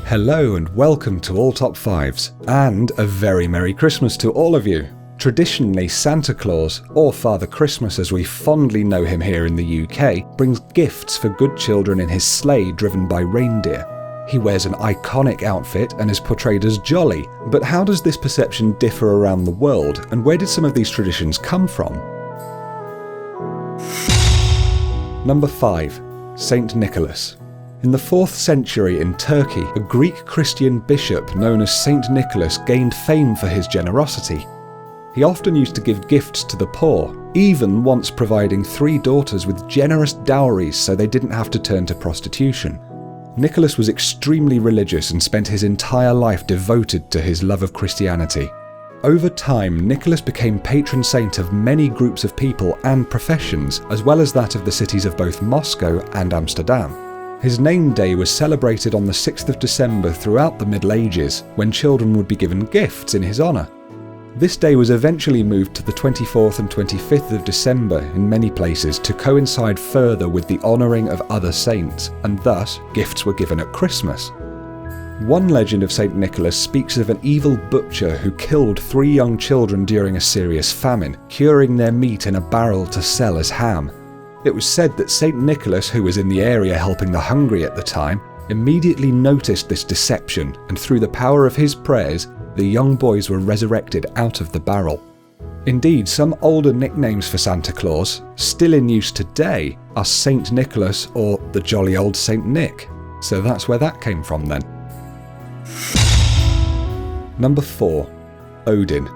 Hello and welcome to All Top 5s, and a very Merry Christmas to all of you. Traditionally, Santa Claus, or Father Christmas as we fondly know him here in the UK, brings gifts for good children in his sleigh driven by reindeer. He wears an iconic outfit and is portrayed as jolly, but how does this perception differ around the world, and where did some of these traditions come from? Number 5. Saint Nicholas. In the 4th century in Turkey, a Greek Christian bishop known as Saint Nicholas gained fame for his generosity. He often used to give gifts to the poor, even once providing 3 daughters with generous dowries so they didn't have to turn to prostitution. Nicholas was extremely religious and spent his entire life devoted to his love of Christianity. Over time, Nicholas became patron saint of many groups of people and professions, as well as that of the cities of both Moscow and Amsterdam. His name day was celebrated on the 6th of December throughout the Middle Ages, when children would be given gifts in his honour. This day was eventually moved to the 24th and 25th of December in many places to coincide further with the honouring of other saints, and thus gifts were given at Christmas. One legend of St. Nicholas speaks of an evil butcher who killed 3 young children during a serious famine, curing their meat in a barrel to sell as ham. It was said that St. Nicholas, who was in the area helping the hungry at the time, immediately noticed this deception, and through the power of his prayers, the young boys were resurrected out of the barrel. Indeed, some older nicknames for Santa Claus, still in use today, are Saint Nicholas or the jolly old Saint Nick. So that's where that came from then. Number 4. Odin.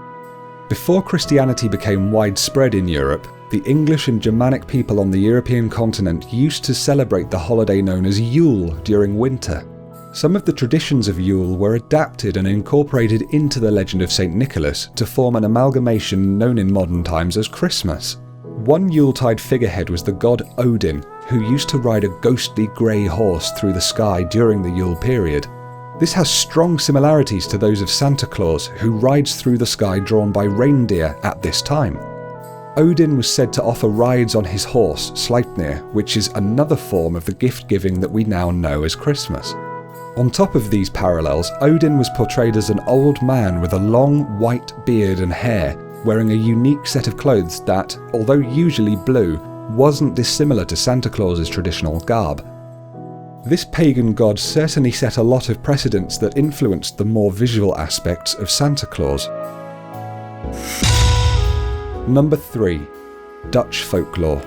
Before Christianity became widespread in Europe, the English and Germanic people on the European continent used to celebrate the holiday known as Yule during winter. Some of the traditions of Yule were adapted and incorporated into the legend of St. Nicholas to form an amalgamation known in modern times as Christmas. One Yuletide figurehead was the god Odin, who used to ride a ghostly grey horse through the sky during the Yule period. This has strong similarities to those of Santa Claus, who rides through the sky drawn by reindeer at this time. Odin was said to offer rides on his horse, Sleipnir, which is another form of the gift-giving that we now know as Christmas. On top of these parallels, Odin was portrayed as an old man with a long white beard and hair, wearing a unique set of clothes that, although usually blue, wasn't dissimilar to Santa Claus's traditional garb. This pagan god certainly set a lot of precedents that influenced the more visual aspects of Santa Claus. Number 3. Dutch folklore.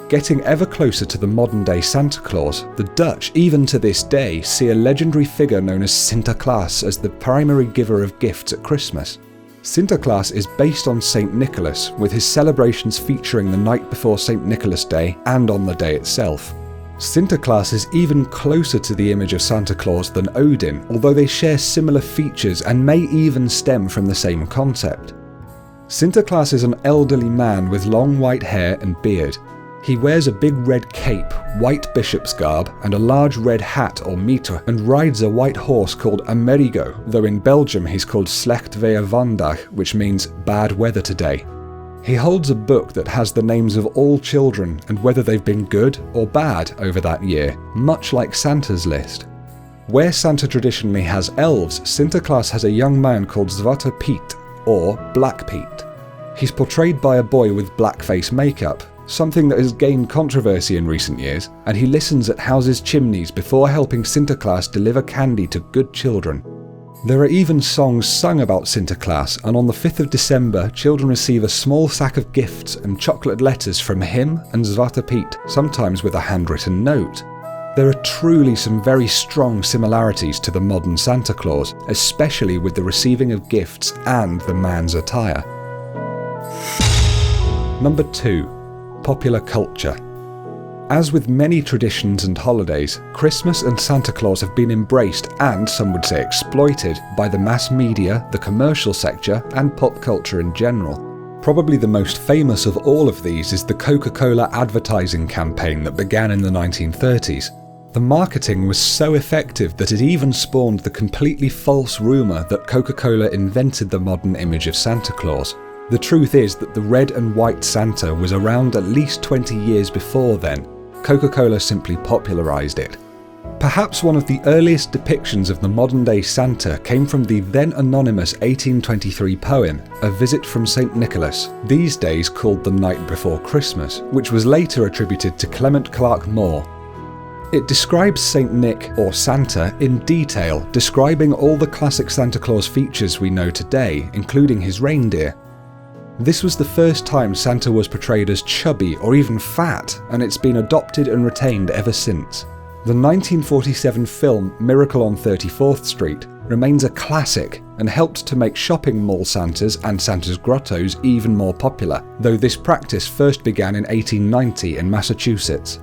Getting ever closer to the modern-day Santa Claus, the Dutch, even to this day, see a legendary figure known as Sinterklaas as the primary giver of gifts at Christmas. Sinterklaas is based on St. Nicholas, with his celebrations featuring the night before St. Nicholas Day and on the day itself. Sinterklaas is even closer to the image of Santa Claus than Odin, although they share similar features and may even stem from the same concept. Sinterklaas is an elderly man with long white hair and beard. He wears a big red cape, white bishop's garb, and a large red hat or mitre, and rides a white horse called Amerigo, though in Belgium he's called Slecht weer vandaag, which means bad weather today. He holds a book that has the names of all children and whether they've been good or bad over that year, much like Santa's list. Where Santa traditionally has elves, Sinterklaas has a young man called Zwarte Piet, or Black Pete. He's portrayed by a boy with blackface makeup, something that has gained controversy in recent years, and he listens at houses' chimneys before helping Sinterklaas deliver candy to good children. There are even songs sung about Sinterklaas, and on the 5th of December, children receive a small sack of gifts and chocolate letters from him and Zwarte Piet, sometimes with a handwritten note. There are truly some very strong similarities to the modern Santa Claus, especially with the receiving of gifts and the man's attire. Number 2. Popular culture. As with many traditions and holidays, Christmas and Santa Claus have been embraced and, some would say, exploited by the mass media, the commercial sector, and pop culture in general. Probably the most famous of all of these is the Coca-Cola advertising campaign that began in the 1930s. The marketing was so effective that it even spawned the completely false rumour that Coca-Cola invented the modern image of Santa Claus. The truth is that the red and white Santa was around at least 20 years before then. Coca-Cola simply popularised it. Perhaps one of the earliest depictions of the modern-day Santa came from the then anonymous 1823 poem, A Visit from St. Nicholas, these days called The Night Before Christmas, which was later attributed to Clement Clarke Moore. It describes St. Nick, or Santa, in detail, describing all the classic Santa Claus features we know today, including his reindeer. This was the first time Santa was portrayed as chubby or even fat, and it's been adopted and retained ever since. The 1947 film Miracle on 34th Street remains a classic and helped to make shopping mall Santas and Santa's grottos even more popular, though this practice first began in 1890 in Massachusetts.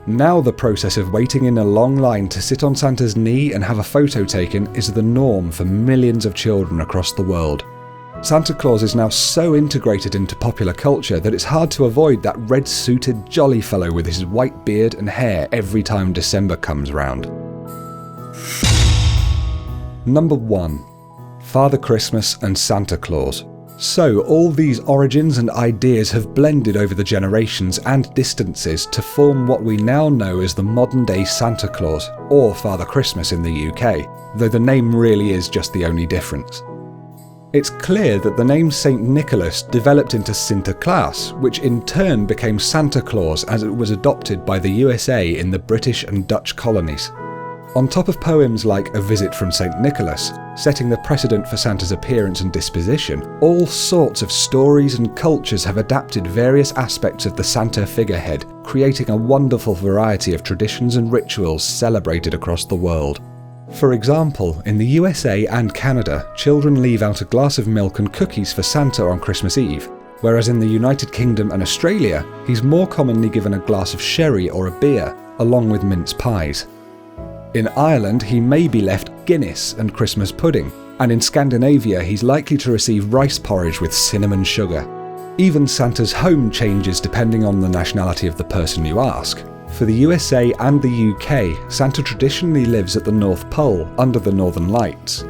Now the process of waiting in a long line to sit on Santa's knee and have a photo taken is the norm for millions of children across the world. Santa Claus is now so integrated into popular culture that it's hard to avoid that red-suited jolly fellow with his white beard and hair every time December comes round. Number 1. Father Christmas and Santa Claus. So all these origins and ideas have blended over the generations and distances to form what we now know as the modern-day Santa Claus, or Father Christmas in the UK, though the name really is just the only difference. It's clear that the name St. Nicholas developed into Sinterklaas, which in turn became Santa Claus as it was adopted by the USA in the British and Dutch colonies. On top of poems like A Visit from St. Nicholas, setting the precedent for Santa's appearance and disposition, all sorts of stories and cultures have adapted various aspects of the Santa figurehead, creating a wonderful variety of traditions and rituals celebrated across the world. For example, in the USA and Canada, children leave out a glass of milk and cookies for Santa on Christmas Eve, whereas in the United Kingdom and Australia, he's more commonly given a glass of sherry or a beer, along with mince pies. In Ireland, he may be left Guinness and Christmas pudding, and in Scandinavia he's likely to receive rice porridge with cinnamon sugar. Even Santa's home changes depending on the nationality of the person you ask. For the USA and the UK, Santa traditionally lives at the North Pole, under the Northern Lights.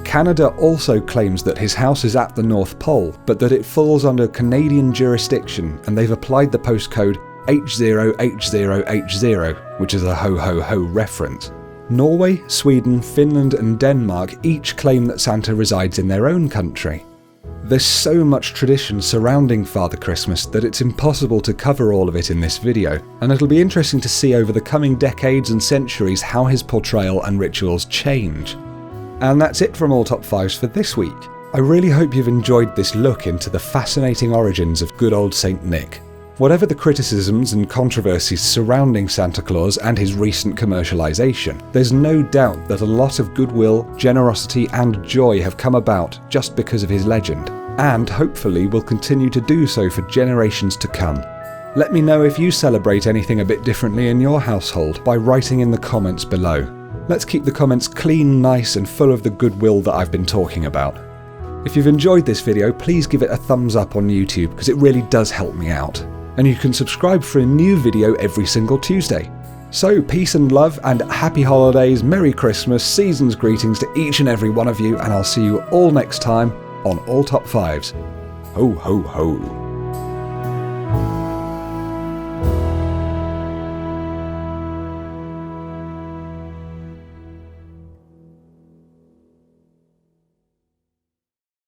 Canada also claims that his house is at the North Pole, but that it falls under Canadian jurisdiction, and they've applied the postcode H0H0H0, which is a ho-ho-ho reference. Norway, Sweden, Finland and Denmark each claim that Santa resides in their own country. There's so much tradition surrounding Father Christmas that it's impossible to cover all of it in this video, and it'll be interesting to see over the coming decades and centuries how his portrayal and rituals change. And that's it from All Top 5s for this week. I really hope you've enjoyed this look into the fascinating origins of good old St. Nick. Whatever the criticisms and controversies surrounding Santa Claus and his recent commercialization, there's no doubt that a lot of goodwill, generosity and joy have come about just because of his legend, and hopefully will continue to do so for generations to come. Let me know if you celebrate anything a bit differently in your household by writing in the comments below. Let's keep the comments clean, nice and full of the goodwill that I've been talking about. If you've enjoyed this video, please give it a thumbs up on YouTube because it really does help me out. And you can subscribe for a new video every single Tuesday. So peace and love and happy holidays, Merry Christmas, season's greetings to each and every one of you, and I'll see you all next time on All Top 5s. Ho ho ho.